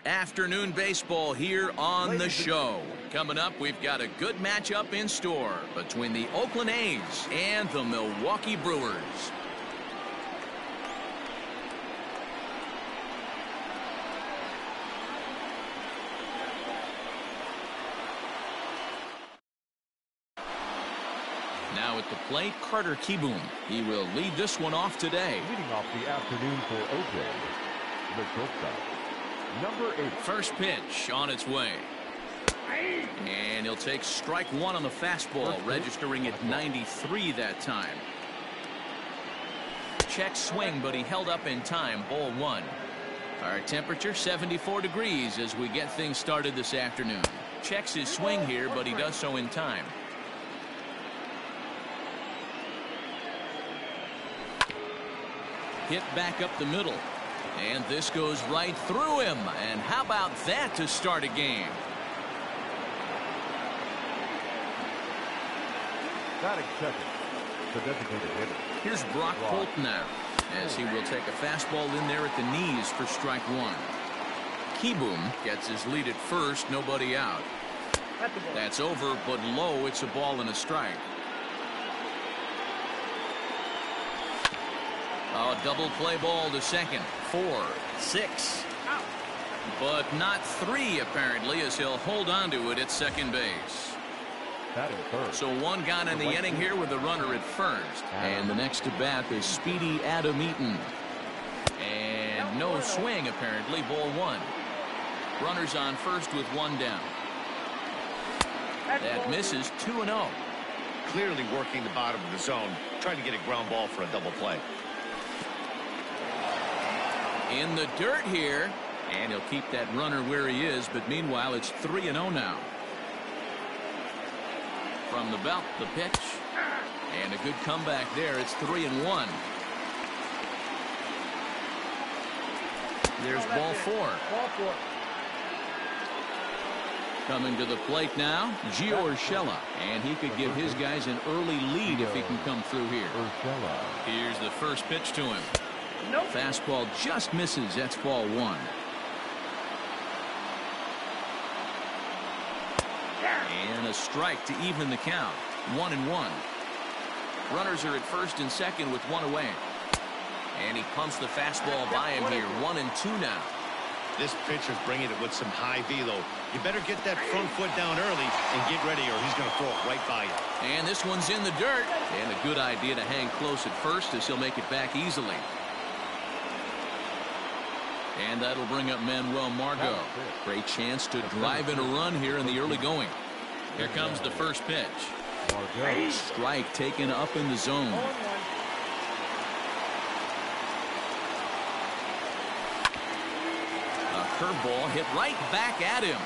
Afternoon baseball here on the show. Coming up, we've got a good matchup in store between the Oakland A's and the Milwaukee Brewers. Now at the plate, Carter Kieboom. He will lead this one off today. Leading off the afternoon for Oakland, the shortstop, number 8. First pitch on its way. And he'll take strike one on the fastball, registering at 93 that time. Check swing, but he held up in time. Ball one. Our temperature 74 degrees as we get things started this afternoon. Checks his swing here, but he does so in time. Hit back up the middle. And this goes right through him. And how about that to start a game? Batting second, the designated hitter. Here's Brock Holt now, as he will take a fastball in there at the knees for strike one. Kieboom gets his lead at first, nobody out. That's over, but low. It's a ball and a strike. A double play ball to second. 4, 6. But not 3 apparently, as he'll hold on to it at second base. So one gone in the inning here with a runner at first. And the next to bat is speedy Adam Eaton. And no swing apparently. Ball one. Runners on first with one down. That misses. 2-0. Clearly working the bottom of the zone, trying to get a ground ball for a double play. In the dirt here, and he'll keep that runner where he is, but meanwhile it's 3-0 now. From the belt, the pitch, and a good comeback there. It's 3-1. There's ball four. Coming to the plate now, Gio Urshela, and he could give his guys an early lead if he can come through here. Here's the first pitch to him. Fastball just misses. That's ball one. And a strike to even the count. 1-1. Runners are at first and second with one away. And he pumps the fastball by him here. 1-2 now. This pitcher's bringing it with some high velo. You better get that front foot down early and get ready, or he's going to throw it right by you. And this one's in the dirt. And a good idea to hang close at first, as he'll make it back easily. And that'll bring up Manuel Margot. Great chance to drive in a run here in the early going. Here comes the first pitch. Strike taken up in the zone. A curveball hit right back at him.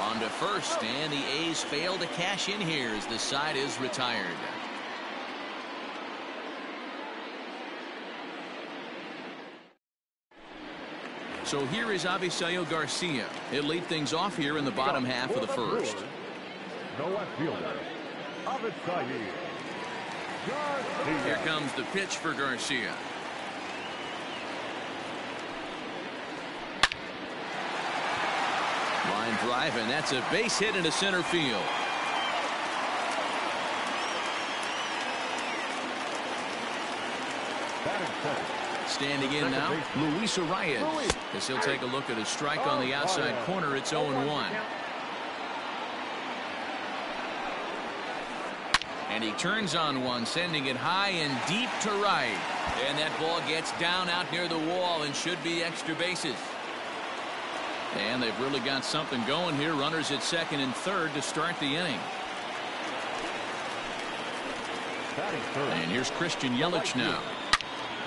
On to first, and the A's fail to cash in here as the side is retired. So here is Avisail Garcia. He'll lead things off here in the bottom half of the first. The left fielder, Avisail Garcia. Here comes the pitch for Garcia. Line drive, and that's a base hit into center field. Batting second. Standing in now, Luis Arias, as he'll take a look at a strike on the outside corner. It's 0-1. And he turns on one, sending it high and deep to right. And that ball gets down out near the wall and should be extra bases. And they've really got something going here. Runners at second and third to start the inning. And here's Christian Yelich now.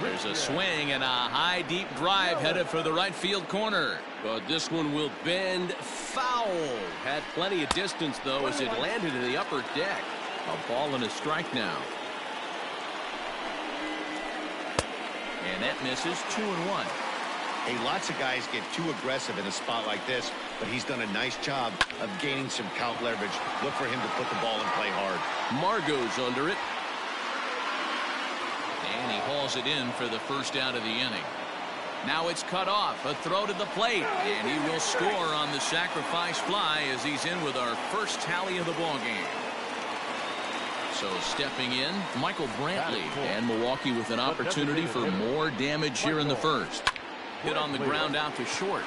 There's a swing and a high deep drive headed for the right field corner. But this one will bend foul. Had plenty of distance though as it landed in the upper deck. A ball and a strike now. And that misses. 2-1. Hey, lots of guys get too aggressive in a spot like this, but he's done a nice job of gaining some count leverage. Look for him to put the ball in play hard. Margot's under it. And he hauls it in for the first out of the inning. Now it's cut off. A throw to the plate. And he will score on the sacrifice fly as he's in with our first tally of the ball game. So stepping in, Michael Brantley, and Milwaukee with an opportunity for more damage here in the first. Hit on the ground out to short.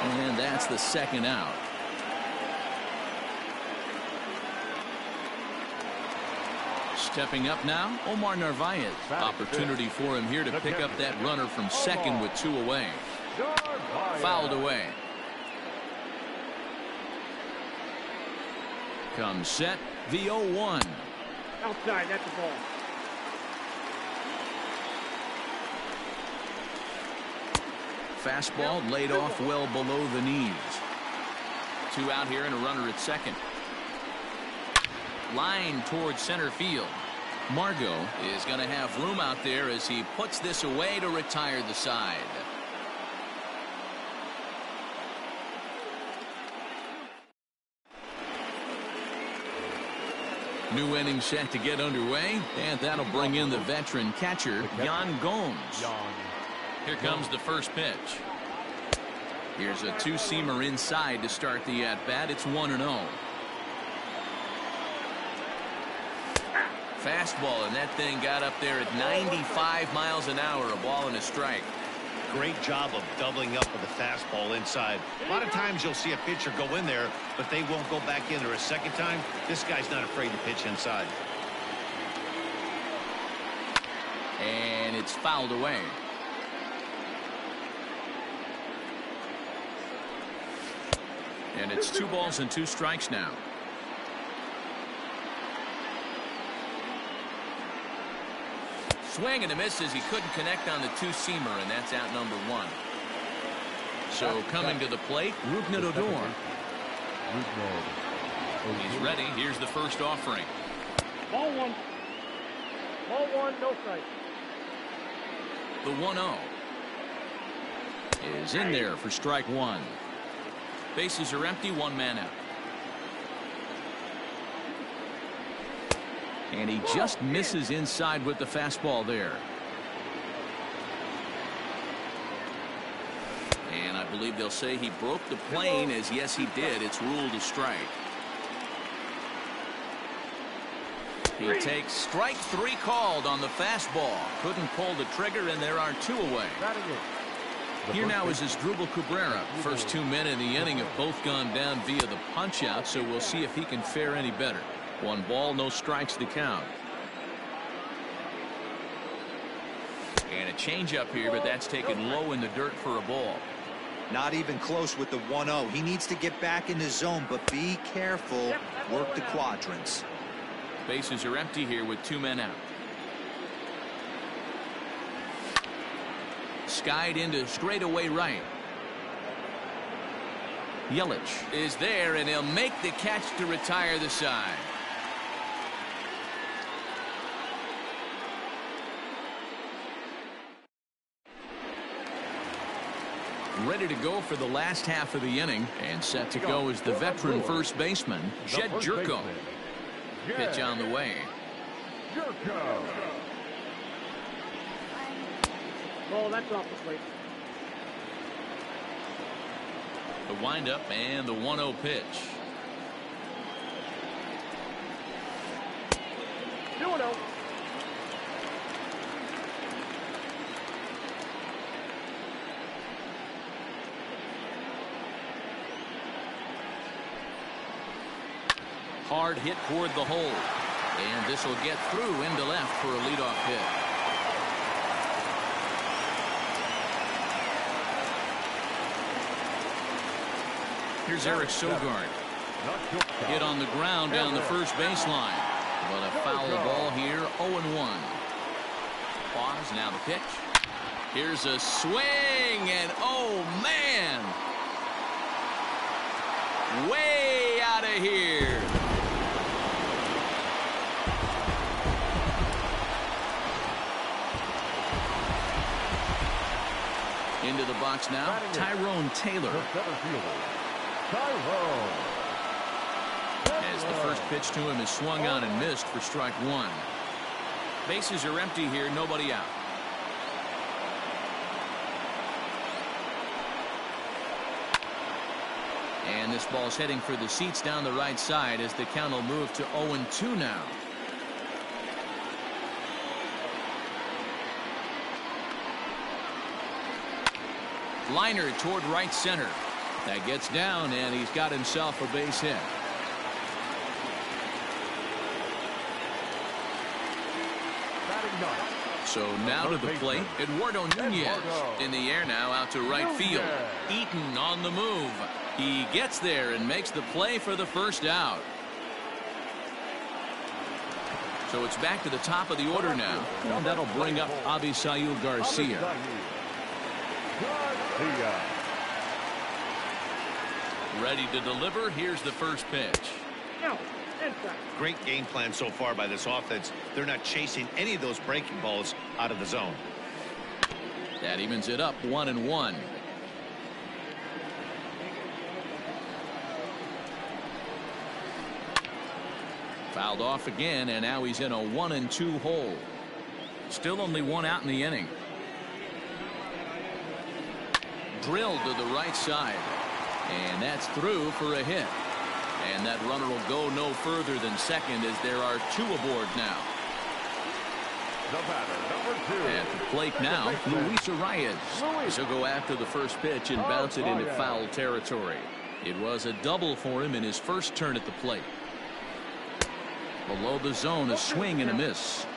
And that's the second out. Stepping up now, Omar Narvaez. Opportunity for him here to pick up that runner from second with 2 away. Fouled away. Comes set, the 0-1. Outside, that's the ball. Fastball laid off well below the knees. 2 out here and a runner at second. Line towards center field. Margot is going to have room out there as he puts this away to retire the side. New inning set to get underway, and that'll bring in the veteran catcher, Yan Gomes. Here comes the first pitch. Here's a two-seamer inside to start the at-bat. It's 1-0. Fastball, and that thing got up there at 95 miles an hour, a ball and a strike. Great job of doubling up with the fastball inside. A lot of times you'll see a pitcher go in there, but they won't go back in there a second time. This guy's not afraid to pitch inside. And it's fouled away. And it's 2 balls and 2 strikes now. Swing and a miss as he couldn't connect on the two-seamer, and that's out number 1. So coming to the plate, Rougned Odor. He's ready. Here's the first offering. Ball 1. Ball 1, no strike. The 1-0 is in there for strike 1. Bases are empty, 1 man out. And he just misses inside with the fastball there. And I believe they'll say he broke the plane, as yes he did. It's ruled a strike. He takes strike 3 called on the fastball. Couldn't pull the trigger, and there are 2 away. Here now is Asdrubal Cabrera. First 2 men in the inning have both gone down via the punch-out, so we'll see if he can fare any better. 1 ball, no strikes to count. And a changeup here, but that's taken low in the dirt for a ball. Not even close with the 1-0. He needs to get back in the zone, but be careful. Work the quadrants. Bases are empty here with 2 men out. Skied into straightaway right. Yelich is there, and he'll make the catch to retire the side. Ready to go for the last half of the inning, and set to go is the veteran first baseman, Jed Jerko. Pitch on the way. Oh, that's off the plate. The windup and the 1-0 pitch. 2-0. Hard hit toward the hole. And this will get through into left for a leadoff hit. Here's Eric Sogard. Hit on the ground down the first baseline. But a foul ball here, 0-1. Pause, now the pitch. Here's a swing, and oh man! Way out of here. Into the box now, Tyrone Taylor. As the first pitch to him is swung on and missed for strike 1. Bases are empty here, nobody out. And this ball's heading for the seats down the right side as the count will move to 0-2 now. Liner toward right center. That gets down, and he's got himself a base hit. So now to the plate, Eduardo Nunez in the air now out to right field. Eaton on the move. He gets there and makes the play for the first out. So it's back to the top of the order now, and that'll bring up Avisail Garcia. Ready to deliver. Here's the first pitch. Great game plan so far by this offense. They're not chasing any of those breaking balls out of the zone. That evens it up 1-1. Fouled off again, and now he's in a 1-2 hole. Still only one out in the inning. Drilled to the right side, and that's through for a hit. And that runner will go no further than second as there are two aboard now. At the plate now, Luis Arias. He'll go after the first pitch and bounce it into foul territory. It was a double for him in his first turn at the plate. Below the zone, a swing and a miss.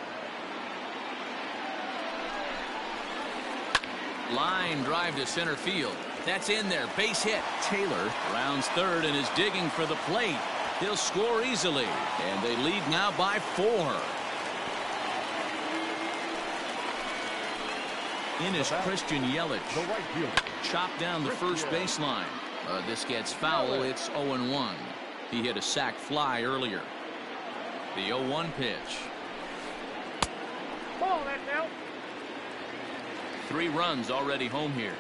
Line drive to center field. That's in there. Base hit. Taylor rounds third and is digging for the plate. He'll score easily, and they lead now by 4. In is Christian Yelich. Chopped down the first baseline. This gets foul. It's 0-1. He hit a sac fly earlier. The 0-1 pitch. Ball, that's out. 3 runs already home here.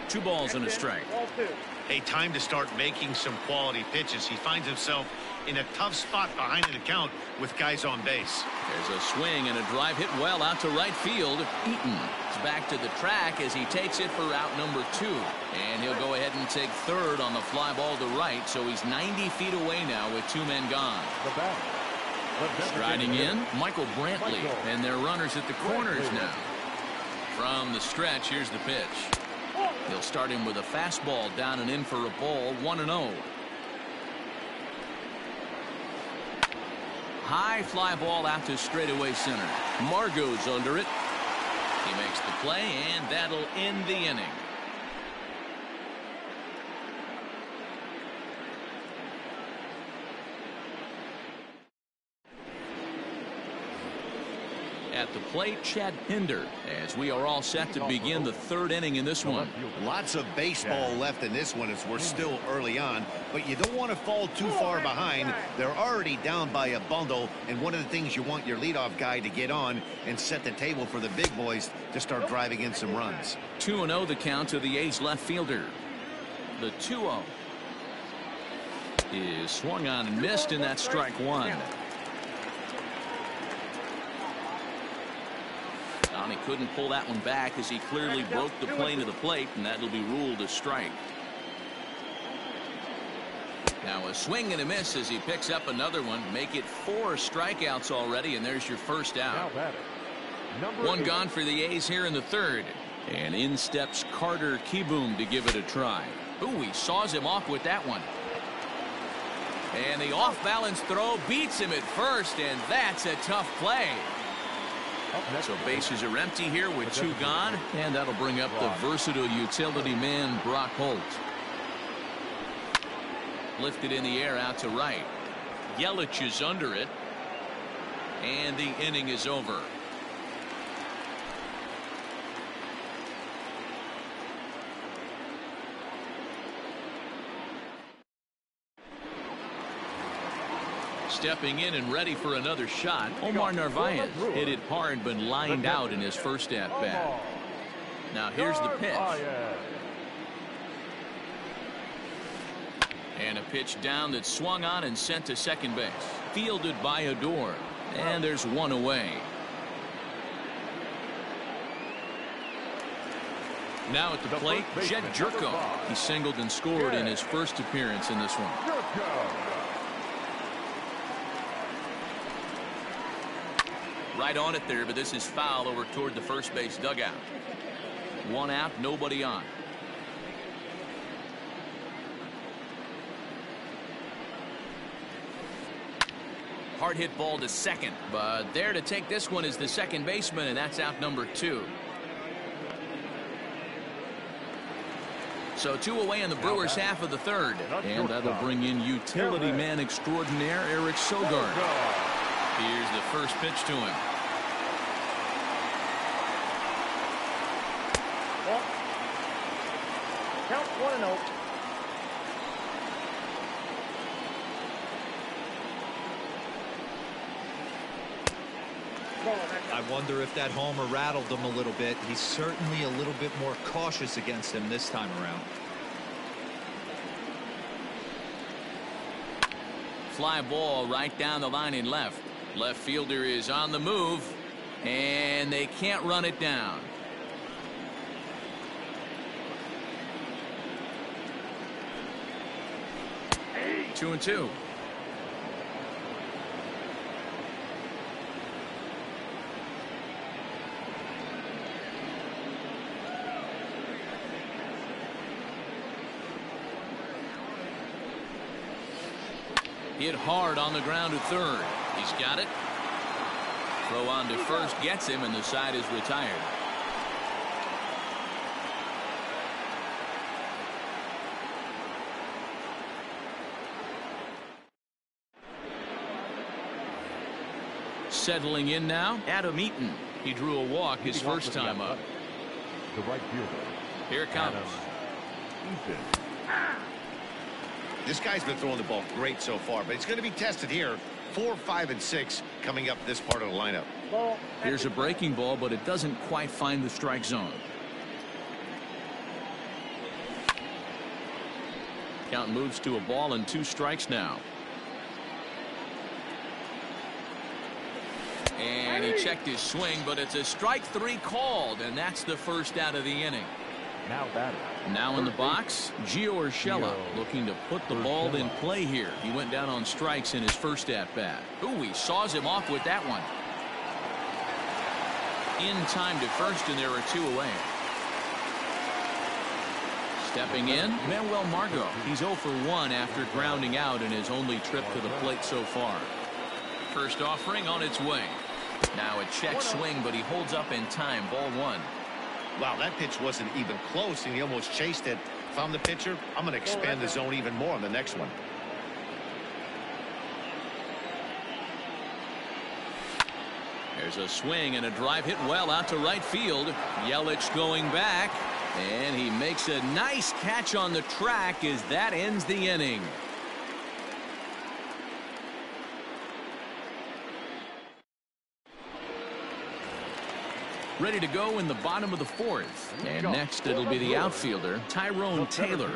2 balls and a strike. A time to start making some quality pitches. He finds himself in a tough spot behind an account with guys on base. There's a swing and a drive hit well out to right field. Eaton is back to the track as he takes it for out number 2. And he'll go ahead and take third on the fly ball to right, so he's 90 feet away now with 2 men gone. Striding in, Michael Brantley, and their runners at the corners now. From the stretch, here's the pitch. He'll start him with a fastball down and in for a ball, 1-0. High fly ball out to straightaway center. Margot's under it. He makes the play, and that'll end the inning. At the plate, Chad Pinder, as we are all set to begin the 3rd inning in this one. Lots of baseball left in this one as we're still early on, but you don't want to fall too far behind. They're already down by a bundle, and one of the things you want your leadoff guy to get on and set the table for the big boys to start driving in some runs. 2-0 the count to the A's left fielder. The 2-0 is swung on and missed, and that's strike 1. He couldn't pull that one back as he clearly broke the plane of the plate, and that'll be ruled a strike. Now a swing and a miss as he picks up another one. Make it 4 strikeouts already, and there's your first out. 1 gone for the A's here in the 3rd. And in steps Carter Kieboom to give it a try. Ooh, he saws him off with that one. And the off-balance throw beats him at first, and that's a tough play. So bases are empty here with 2 gone, and that'll bring up the versatile utility man Brock Holt. Lifted in the air out to right. Yelich is under it, and the inning is over. Stepping in and ready for another shot, Omar Narvaez hit it hard but lined out in his first at-bat. Now here's the pitch. And a pitch down that swung on and sent to second base. Fielded by Odor. And there's 1 away. Now at the plate, Jed Jerko. He singled and scored in his first appearance in this one. Right on it there, but this is foul over toward the first base dugout. One out, nobody on. Hard hit ball to second, but there to take this one is the second baseman, and that's out number 2. So 2 away in the Brewers half of the third, and that'll bring in utility man extraordinaire Eric Sogard. Here's the first pitch to him. Count 1-0. I wonder if that homer rattled him a little bit. He's certainly a little bit more cautious against him this time around. Fly ball right down the line in left. Left fielder is on the move, and they can't run it down. Two and two. Hit hard on the ground to third. He's got it. Throw on to first gets him, and the side is retired. Settling in now, Adam Eaton. He drew a walk his first time up. The right fielder. Here it comes. Eaton. This guy's been throwing the ball great so far, but he's going to be tested here. 4, 5, and 6 coming up this part of the lineup. Here's a breaking ball, but it doesn't quite find the strike zone. Count moves to a ball and 2 strikes now. And he checked his swing, but it's a strike 3 called, and that's the first out of the inning. Now batting. Now in the box, Gio Urshela looking to put the ball in play here. He went down on strikes in his first at-bat. Ooh, he saws him off with that one. In time to first, and there are 2 away. Stepping in, Manuel Margot. He's 0 for 1 after grounding out in his only trip to the plate so far. First offering on its way. Now a check swing, but he holds up in time. Ball 1. Wow, that pitch wasn't even close, and he almost chased it. If I'm the pitcher, I'm going to expand the zone even more on the next one. There's a swing and a drive hit well out to right field. Yelich going back, and he makes a nice catch on the track as that ends the inning. Ready to go in the bottom of the 4th. And next it'll be the outfielder, Tyrone Taylor.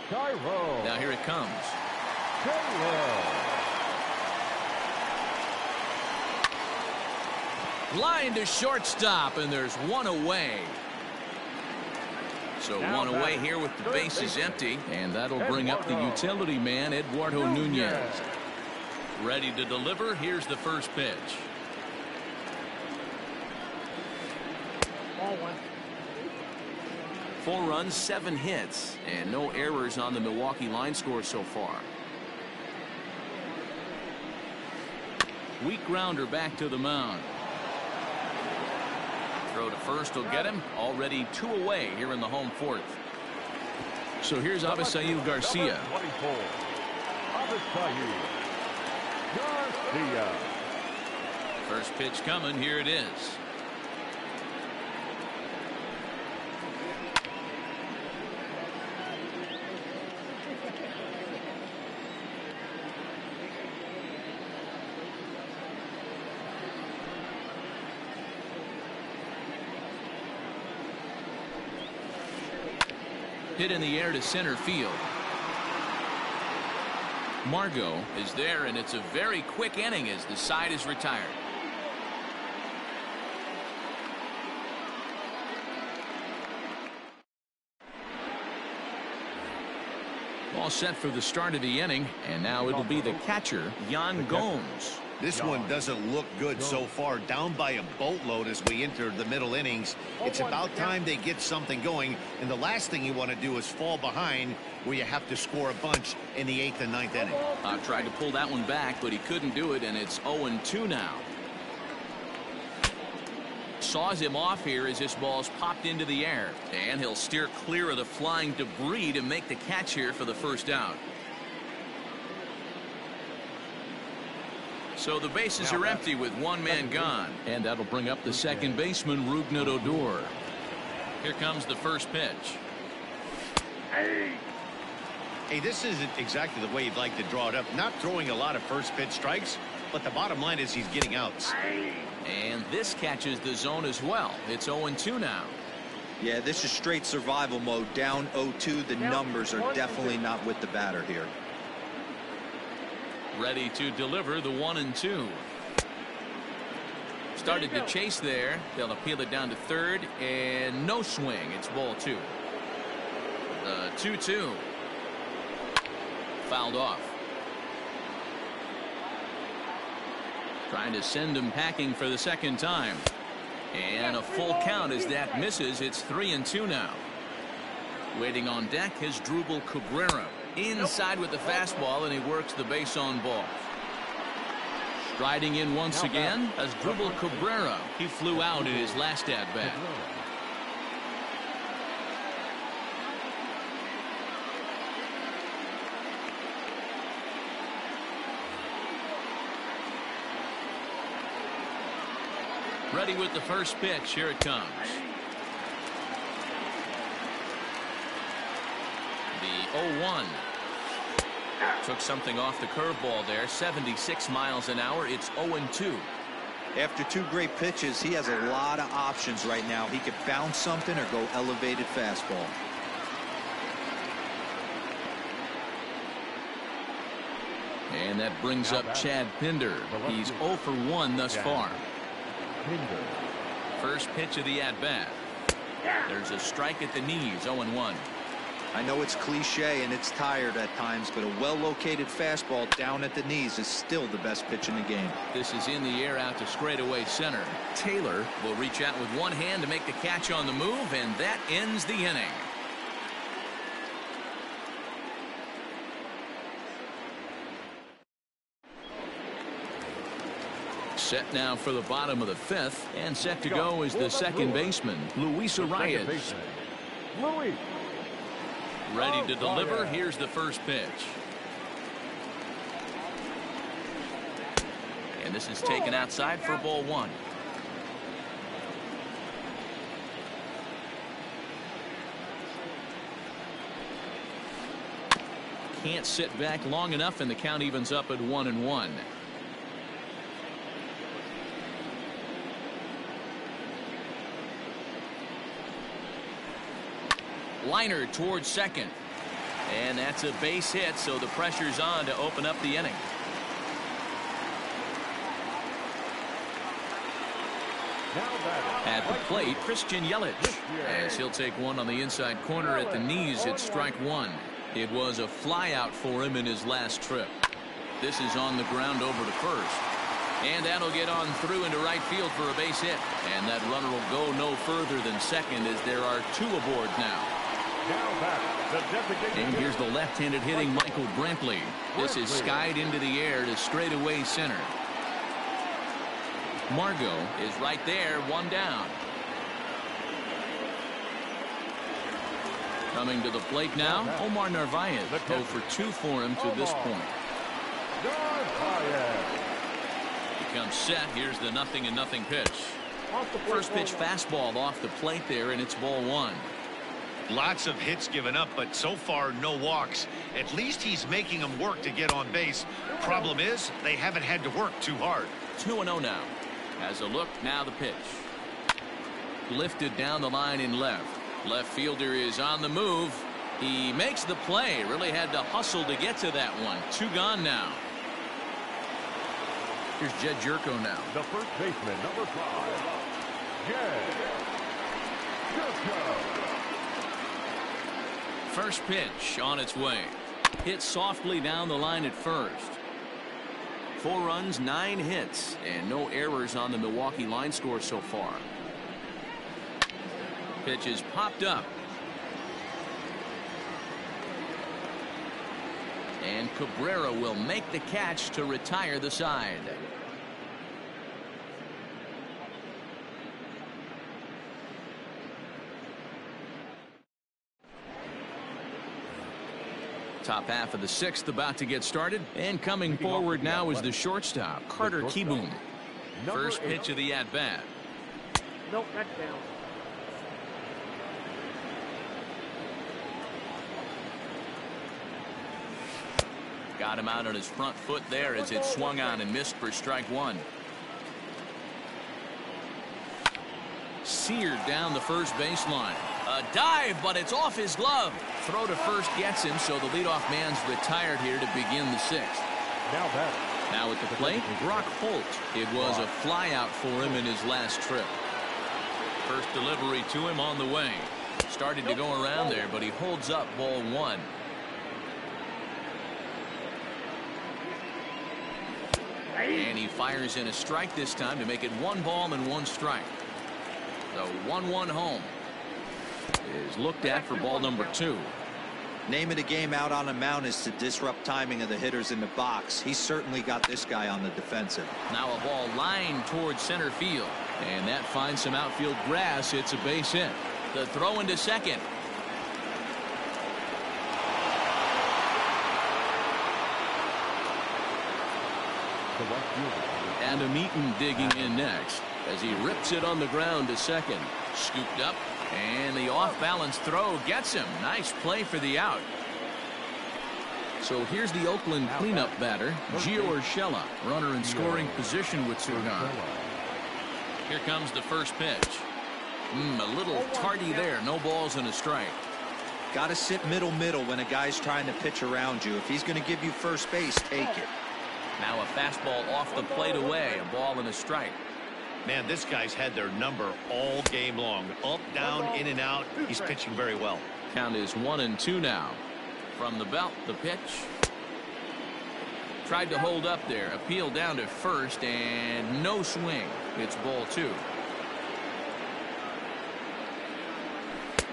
Now here it comes. Line to shortstop, and there's 1 away. So 1 away here with the bases empty, and that'll bring up the utility man, Eduardo Nunez. Ready to deliver. Here's the first pitch. 4 runs, 7 hits, and no errors on the Milwaukee line score so far. Weak grounder back to the mound. Throw to first will get him. Already 2 away here in the home 4th. So here's Avisail Garcia. First pitch coming. Here it is. Hit in the air to center field. Margot is there, and it's a very quick inning as the side is retired. All set for the start of the inning, and now it'll be the catcher, Yan Gomes. This one doesn't look good so far. Down by a boatload as we enter the middle innings. It's about time they get something going, and the last thing you want to do is fall behind where you have to score a bunch in the 8th and 9th inning. Tried to pull that one back, but he couldn't do it, and it's 0-2 now. Saws him off here as this ball's popped into the air, and he'll steer clear of the flying debris to make the catch here for the first out. So the bases are empty with one man gone, and that'll bring up the second baseman, Rougned Odor. Here comes the first pitch. Hey, this isn't exactly the way you'd like to draw it up. Not throwing a lot of first pitch strikes, but the bottom line is he's getting outs. And this catches the zone as well. It's 0-2 now. Yeah, this is straight survival mode. Down 0-2. The numbers are definitely not with the batter here. Ready to deliver the 1-2. Started to chase there. They'll appeal it down to third, and no swing. It's ball 2. The 2-2. Fouled off. Trying to send him packing for the second time. And a full count as that misses. It's 3-2 now. Waiting on deck is Drupal Cabrera. Inside with the fastball, and he works the base on ball. Striding in once again as Drupal Cabrera. He flew out in his last at bat. Ready with the first pitch. Here it comes. The 0-1. Took something off the curveball there. 76 miles an hour. It's 0-2. After 2 great pitches, he has a lot of options right now. He could bounce something or go elevated fastball. And that brings up Chad Pinder. He's 0 for 1 thus far. First pitch of the at-bat. There's a strike at the knees. 0-1. I know it's cliche and it's tired at times, but a well-located fastball down at the knees is still the best pitch in the game. This is in the air out to straightaway center. Taylor will reach out with one hand to make the catch on the move, and that ends the inning. Set now for the bottom of the 5th, and set to go is the second baseman, Luis Arias. Ready to deliver. Here's the first pitch. And this is taken outside for ball 1. Can't sit back long enough, and the count evens up at 1-1. Liner towards second, and that's a base hit, so the pressure's on to open up the inning. At the plate, Christian Yelich, as he'll take one on the inside corner at the knees. It's strike 1. It was a flyout for him in his last trip. This is on the ground over to first, and that'll get on through into right field for a base hit, and that runner will go no further than second as there are 2 aboard now. And here's the left-handed hitting Michael Brantley. This is skied into the air to straightaway center. Margot is right there, 1 down. Coming to the plate now, Omar Narvaez. 0 for 2 for him to this point. Becomes set. Here's the 0-0 pitch. First pitch fastball off the plate there, and it's ball 1. Lots of hits given up, but so far no walks. At least he's making them work to get on base. Problem is, they haven't had to work too hard. 2-0 now. Has a look, now the pitch. Lifted down the line in left. Left fielder is on the move. He makes the play. Really had to hustle to get to that one. 2 gone now. Here's Jed Jerko now. The first baseman, number 5, Jed Jerko. First pitch on its way. Hit softly down the line at first. 4 runs, 9 hits, and no errors on the Milwaukee line score so far. Pitch is popped up. And Cabrera will make the catch to retire the side. Top half of the 6th about to get started, and coming forward now is the shortstop, Carter Kieboom. First pitch of the at-bat. Nope, that's down. Got him out on his front foot there as it swung on and missed for strike 1. Seared down the first baseline. A dive, but it's off his glove. Throw to first gets him, so the leadoff man's retired here to begin the 6th. Now at the plate, Brock Holt. It was a fly out for him in his last trip. First delivery to him on the way. Started to go around there, but he holds up ball 1. And he fires in a strike this time to make it 1 ball and 1 strike. The 1-1 home is looked at for ball number 2. Name of the game out on the mound is to disrupt timing of the hitters in the box. He's certainly got this guy on the defensive. Now a ball lined towards center field, and that finds some outfield grass. It's a base hit. The throw into second. Adam Eaton digging in next as he rips it on the ground to second. Scooped up, and the off-balance throw gets him. Nice play for the out. So here's the Oakland cleanup batter, Gio Urshela, runner in scoring position with 2 gone. Here comes the first pitch. A little tardy there. No balls and a strike. Got to sit middle when a guy's trying to pitch around you. If he's going to give you first base, take it. Now a fastball off the plate away. A ball and a strike. Man, this guy's had their number all game long. Up, down, in and out. He's pitching very well. Count is 1-2 now. From the belt, the pitch. Tried to hold up there. Appeal down to first, and no swing. It's ball 2.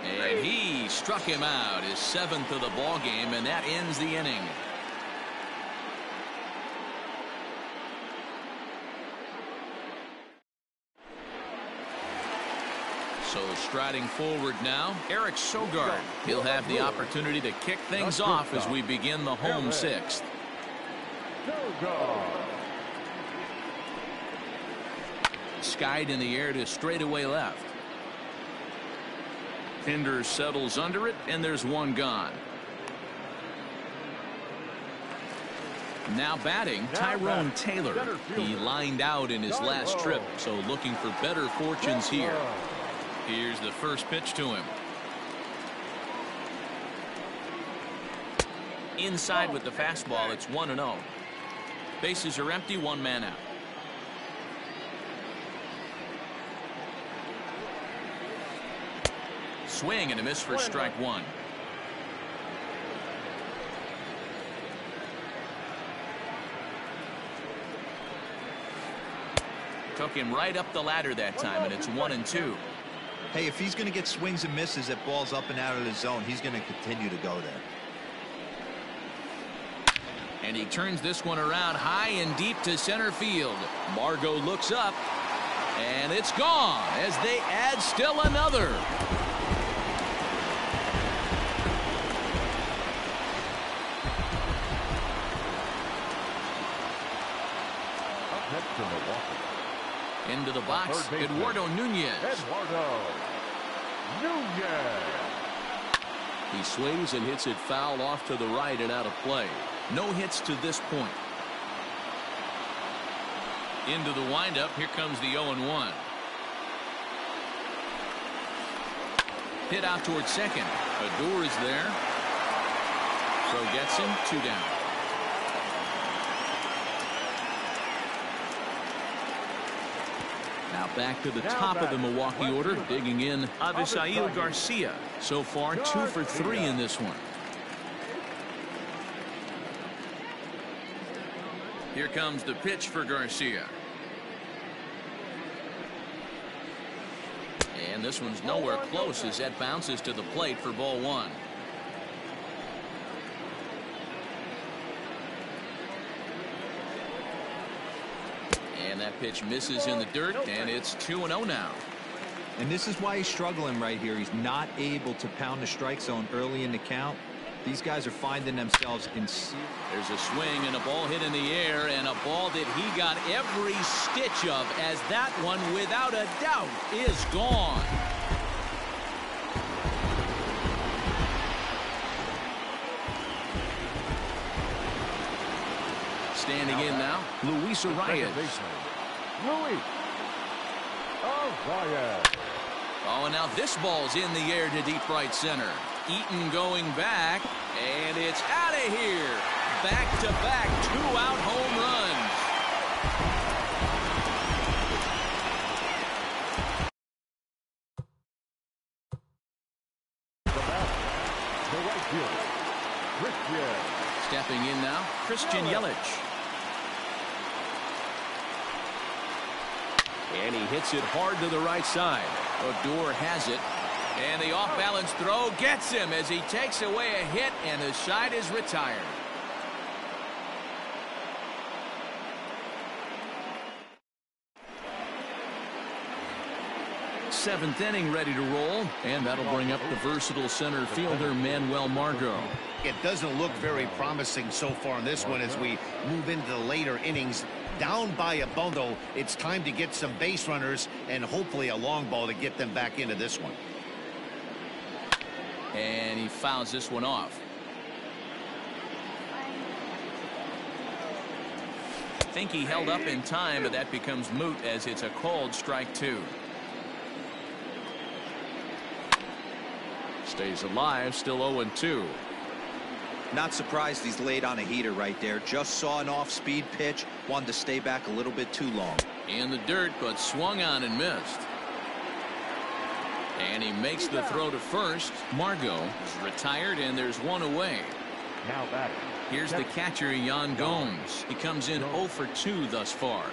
And he struck him out, his 7th of the ball game, and that ends the inning. So striding forward now, Eric Sogard. He'll have the opportunity to kick things off as we begin the home 6th. Skied in the air to straightaway left. Pinder settles under it, and there's 1 gone. Now batting, Tyrone Taylor. He lined out in his last trip, so looking for better fortunes here. Here's the first pitch to him. Inside with the fastball. It's 1-0. Bases are empty. 1 man out. Swing and a miss for strike 1. Took him right up the ladder that time, and it's 1-2. Hey, if he's going to get swings and misses at balls up and out of the zone, he's going to continue to go there. And he turns this one around high and deep to center field. Margot looks up, and it's gone as they add still another. Into the box, Eduardo Nunez. He swings and hits it foul off to the right and out of play. No hits to this point. Into the windup, here comes the 0-1. Hit out towards second. Adore is there. Throw gets him, 2 down. Now back to the top of the Milwaukee order, digging in Avisail Garcia. So far 2 for 3 in this one. Here comes the pitch for Garcia. And this one's nowhere close as that bounces to the plate for ball one. And that pitch misses in the dirt, and it's 2-0 now. And this is why he's struggling right here. He's not able to pound the strike zone early in the count. These guys are finding themselves in. There's a swing and a ball hit in the air, and a ball that he got every stitch of, as that one, without a doubt, is gone. Standing in now, Luis Arias. Luis Arias. Oh, and now this ball's in the air to deep right center. Eaton going back, and it's out of here. Back-to-back two-out home runs. The right fielder, Christian. Stepping in now, Christian Yelich. And he hits it hard to the right side. Odor has it. And the off-balance throw gets him as he takes away a hit, and the side is retired. Seventh inning ready to roll, and that'll bring up the versatile center fielder Manuel Margot. It doesn't look very promising so far in this one as we move into the later innings. Down by a bundle, it's time to get some base runners and hopefully a long ball to get them back into this one. And he fouls this one off. I think he held up in time, but that becomes moot as it's a called strike two. Stays alive, still 0-2. Not surprised he's laid on a heater right there. Just saw an off-speed pitch. Wanted to stay back a little bit too long. In the dirt, but swung on and missed. And he makes the throw to first. Margot is retired, and there's one away. Now batting. Here's the catcher, Yan Gomes. He comes in 0 for 2 thus far.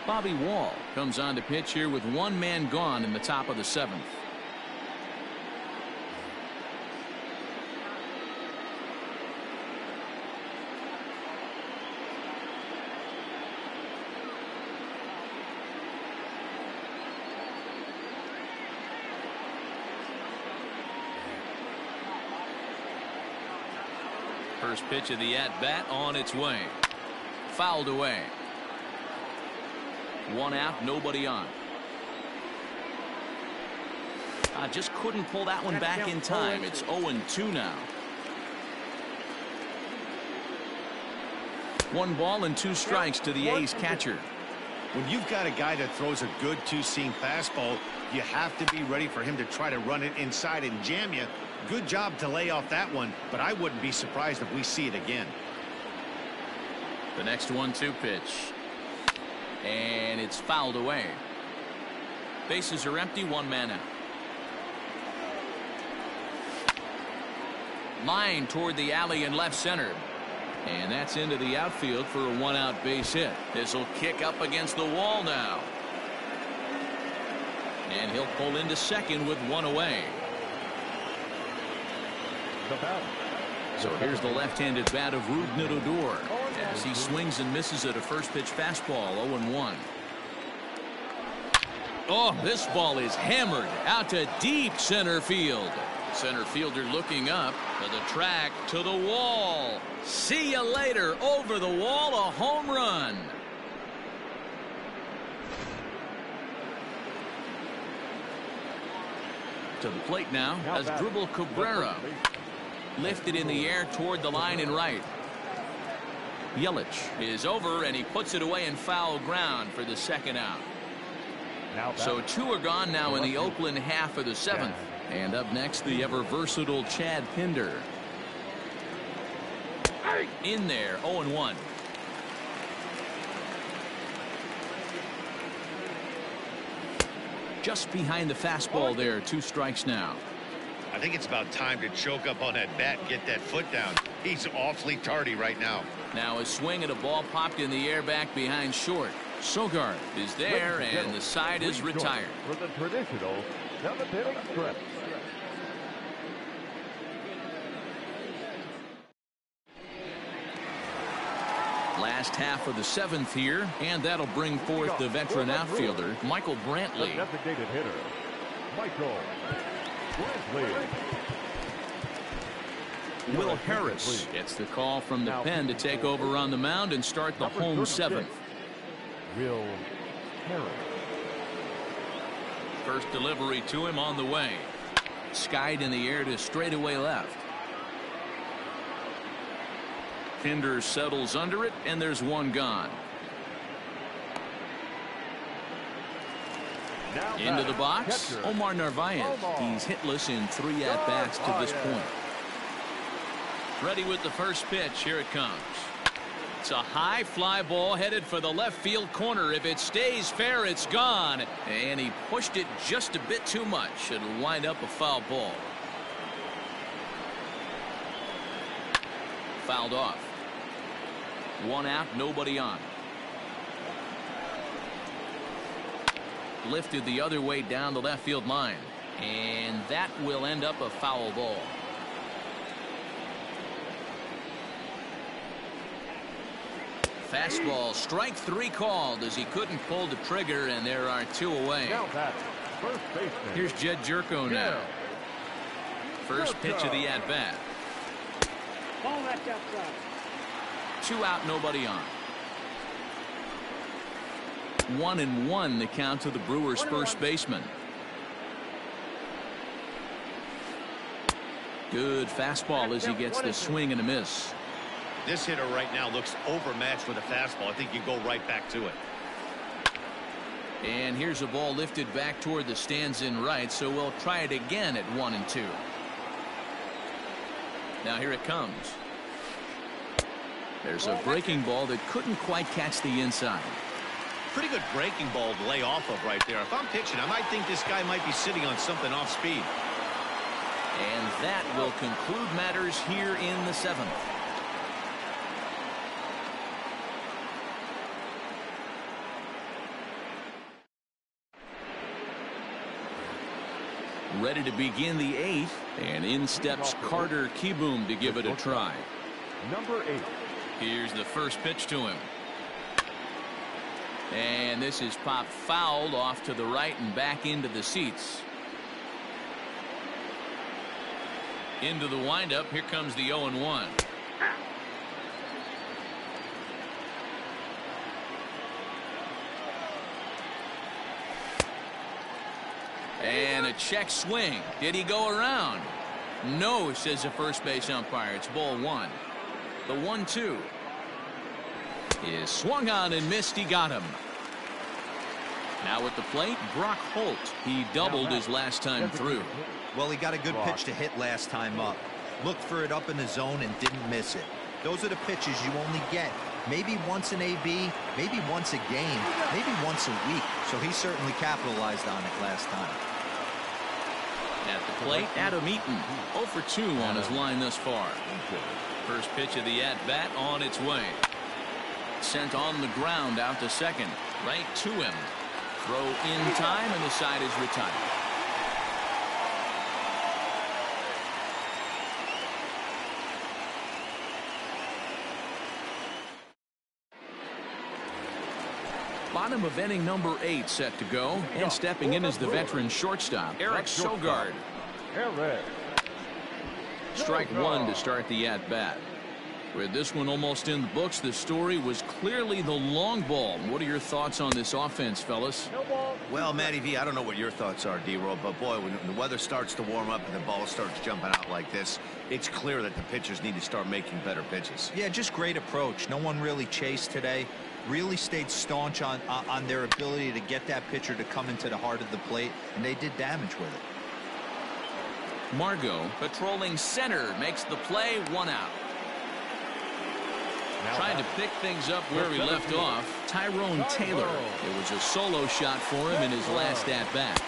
Bobby Wall comes on to pitch here with one man gone in the top of the 7th. First pitch of the at-bat on its way. Fouled away. One out, nobody on. Just couldn't pull that one back in time. It's 0-2 now. 1 ball and 2 strikes to the A's catcher. When you've got a guy that throws a good two-seam fastball, you have to be ready for him to try to run it inside and jam you. Good job to lay off that one, but I wouldn't be surprised if we see it again. The next 1-2 pitch. And it's fouled away. Bases are empty, 1 man out. Line toward the alley in left center. And that's into the outfield for a 1-out base hit. This will kick up against the wall now. And he'll pull into second with 1 away. So here's the left-handed bat of Rougned Odor as he swings and misses at a first pitch fastball. 0-1. Oh, this ball is hammered out to deep center field. Center fielder looking up to the track, to the wall. See you later. Over the wall, a home run. To the plate now as Dribble Cabrera. Lifted in the air toward the line and right. Yelich is over, and he puts it away in foul ground for the 2nd out. So 2 are gone now in the Oakland half of the 7th. And up next, the ever-versatile Chad Pinder. In there, 0-1. Just behind the fastball there, 2 strikes now. A I think it's about time to choke up on that bat and get that foot down. He's awfully tardy right now. Now a swing at a ball popped in the air back behind short. Sogard is there, and the side is retired. For the traditional seventh-inning stretch. Last half of the seventh here, and that'll bring forth the veteran outfielder, Michael Brantley. The designated hitter, Michael Brantley. Will Harris gets the call from the pen to take over on the mound and start the home seventh. Will Harris. First delivery to him on the way. Skied in the air to straightaway left. Pinder settles under it, and there's one gone. Into the box, Omar Narvaez. He's hitless in 3 at-bats to this point. Ready with the first pitch. Here it comes. It's a high fly ball headed for the left field corner. If it stays fair, it's gone. And he pushed it just a bit too much. It'll wind up a foul ball. Fouled off. 1 out, nobody on. Lifted the other way down the left field line. And that will end up a foul ball. Fastball, strike 3 called as he couldn't pull the trigger, and there are 2 away. Here's Jed Jerko now. First pitch of the at-bat. 2 out, nobody on. 1-1 the count to the Brewers' first baseman. Good fastball as he gets the swing and a miss. This hitter right now looks overmatched with a fastball. I think you go right back to it. And here's a ball lifted back toward the stands in right, so we'll try it again at 1-2. Now here it comes. There's a breaking ball that couldn't quite catch the inside. Pretty good breaking ball to lay off of right there. If I'm pitching, I might think this guy might be sitting on something off speed. And that will conclude matters here in the 7th. Ready to begin the 8th, and in steps Carter Kieboom to give it a try. Number 8. Here's the first pitch to him. And this is popped fouled off to the right and back into the seats. Into the windup. Here comes the 0-1. And a check swing. Did he go around? No, says the first base umpire. It's ball 1. The 1-2 is swung on and missed. He got him. Now at the plate, Brock Holt. He doubled his last time through. Well, he got a good pitch to hit last time up. Looked for it up in the zone and didn't miss it. Those are the pitches you only get maybe once an AB, maybe once a game, maybe once a week. So he certainly capitalized on it last time. At the plate, Adam Eaton, 0 for 2 on his line thus far. First pitch of the at-bat on its way. Sent on the ground out to second. Right to him. Throw in time, and the side is retired. Bottom of inning number 8 set to go, and stepping in is the veteran shortstop, Eric Sogard. Strike 1 to start the at-bat. With this one almost in the books, the story was clearly the long ball. What are your thoughts on this offense, fellas? Well, Matty V, I don't know what your thoughts are, D-Roll, but boy, when the weather starts to warm up and the ball starts jumping out like this, it's clear that the pitchers need to start making better pitches. Yeah, just great approach. No one really chased today. Really stayed staunch on their ability to get that pitcher to come into the heart of the plate, and they did damage with it. Margot patrolling center makes the play. 1 out. Trying to pick things up where he left off, Tyrone Taylor. It was a solo shot for him in his last at-bat.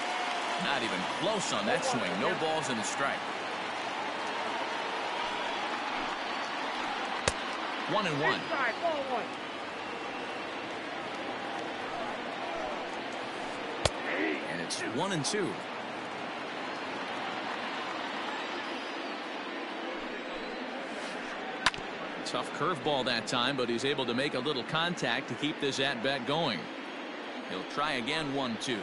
Not even close on that swing. No balls and a strike. 1-1. Inside, ball 1. And it's 1-2. Tough curveball that time, but he's able to make a little contact to keep this at-bat going. He'll try again. 1-2.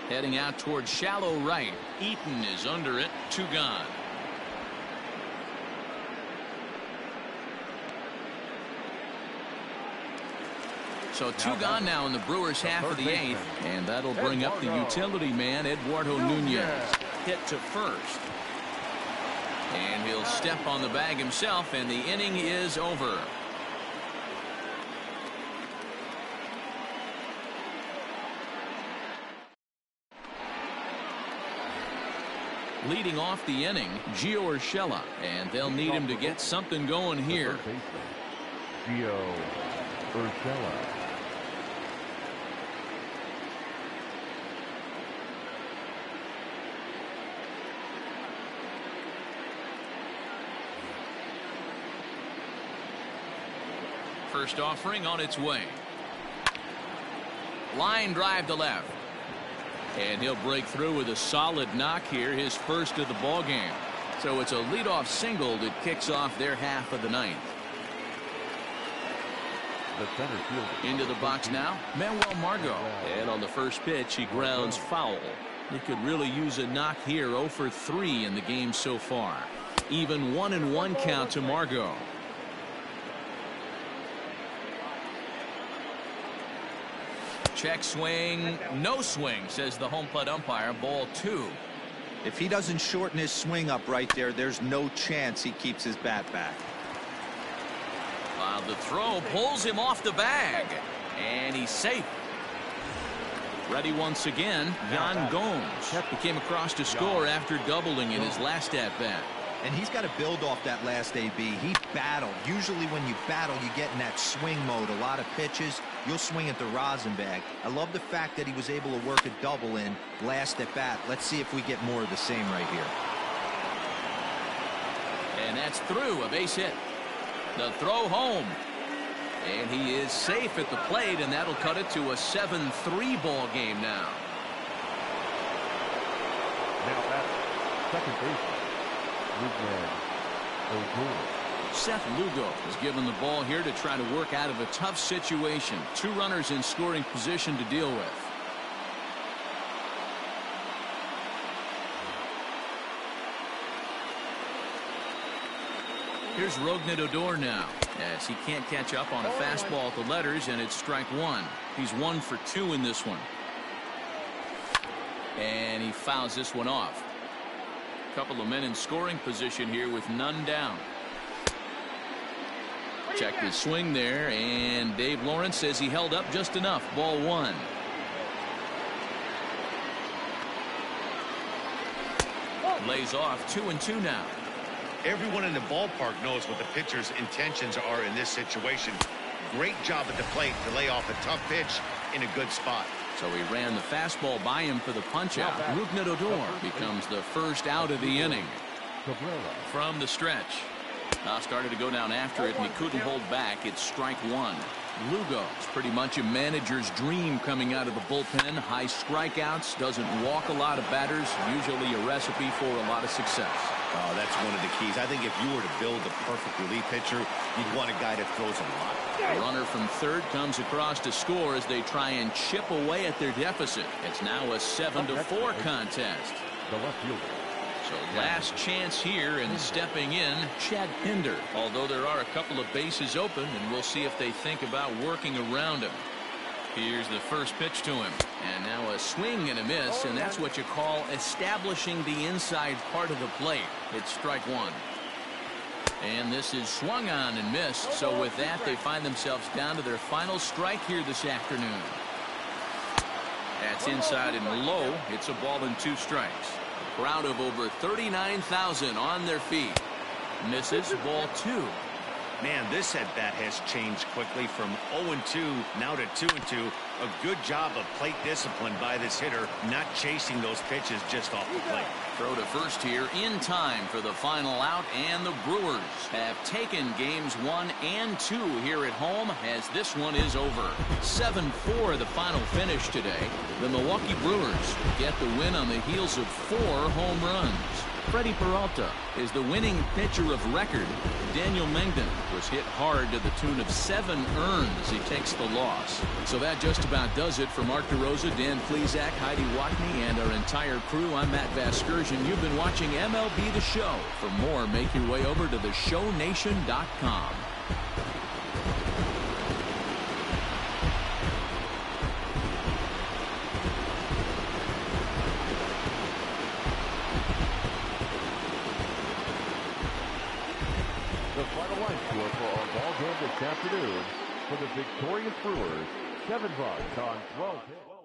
Heading out towards shallow right. Eaton is under it. 2 gone. So 2 gone now in the Brewers' half of the 8th, and that'll bring up the utility man, Eduardo Nunez. Hit to first. And he'll step on the bag himself, and the inning is over. Leading off the inning, Gio Urshela, and they'll need him to get something going here. Gio Urshela. First offering on its way. Line drive to left. And he'll break through with a solid knock here, his first of the ball game. So it's a leadoff single that kicks off their half of the 9th. The center fielder. Into the box now, Manuel Margot. And on the first pitch, he grounds foul. He could really use a knock here. 0 for 3 in the game so far. Even 1-1 count to Margot. Check swing, no swing, says the home plate umpire. Ball 2. If he doesn't shorten his swing up right there, there's no chance he keeps his bat back. The throw pulls him off the bag, and he's safe. Ready once again, Yan Gomes. He came across to score after doubling in his last at-bat. And he's got to build off that last AB. He battled. Usually when you battle, you get in that swing mode. A lot of pitches, you'll swing at the rosin bag. I love the fact that he was able to work a double in last at bat. Let's see if we get more of the same right here. And that's through, a base hit. The throw home. And he is safe at the plate, and that'll cut it to a 7-3 ball game now. Now at second baseman, Seth Lugo is given the ball here to try to work out of a tough situation. 2 runners in scoring position to deal with. Here's Rougned Odor now, as he can't catch up on a fastball at the letters, and it's strike 1. He's 1 for 2 in this one. And he fouls this one off. Couple of men in scoring position here with none down. Check his swing there, and Dave Lawrence says he held up just enough. Ball 1. Lays off. 2-2 now. Everyone in the ballpark knows what the pitcher's intentions are in this situation. Great job at the plate to lay off a tough pitch in a good spot. So he ran the fastball by him for the punch-out. Rougned Odor becomes the first out of the inning. From the stretch. Now started to go down after it, and he couldn't hold back. It's strike 1. Lugo is pretty much a manager's dream coming out of the bullpen. High strikeouts, doesn't walk a lot of batters, usually a recipe for a lot of success. Oh, that's one of the keys. I think if you were to build a perfect relief pitcher, you'd want a guy that throws a lot. The runner from third comes across to score as they try and chip away at their deficit. It's now a 7-4 contest. The left fielder. So last chance here, and stepping in, Chad Pinder. Although there are a couple of bases open, and we'll see if they think about working around him. Here's the first pitch to him, and now a swing and a miss, and that's what you call establishing the inside part of the plate. It's strike 1. And this is swung on and missed, so with that they find themselves down to their final strike here this afternoon. That's inside and low. It's a ball and 2 strikes. A crowd of over 39,000 on their feet. Misses. Ball 2. Man, this at-bat has changed quickly from 0-2 now to 2-2. A good job of plate discipline by this hitter, not chasing those pitches just off the plate. Throw to first here in time for the final out, and the Brewers have taken games 1 and 2 here at home as this one is over. 7-4 the final finish today. The Milwaukee Brewers get the win on the heels of 4 home runs. Freddie Peralta is the winning pitcher of record. Daniel Mengden was hit hard to the tune of 7 earned as he takes the loss. So that just about does it for Mark DeRosa, Dan Plesac, Heidi Watney, and our entire crew. I'm Matt Vasgersian. You've been watching MLB The Show. For more, make your way over to theshownation.com. The final line score for our ball game this afternoon for the victorious Brewers, 7 runs on 12 hits.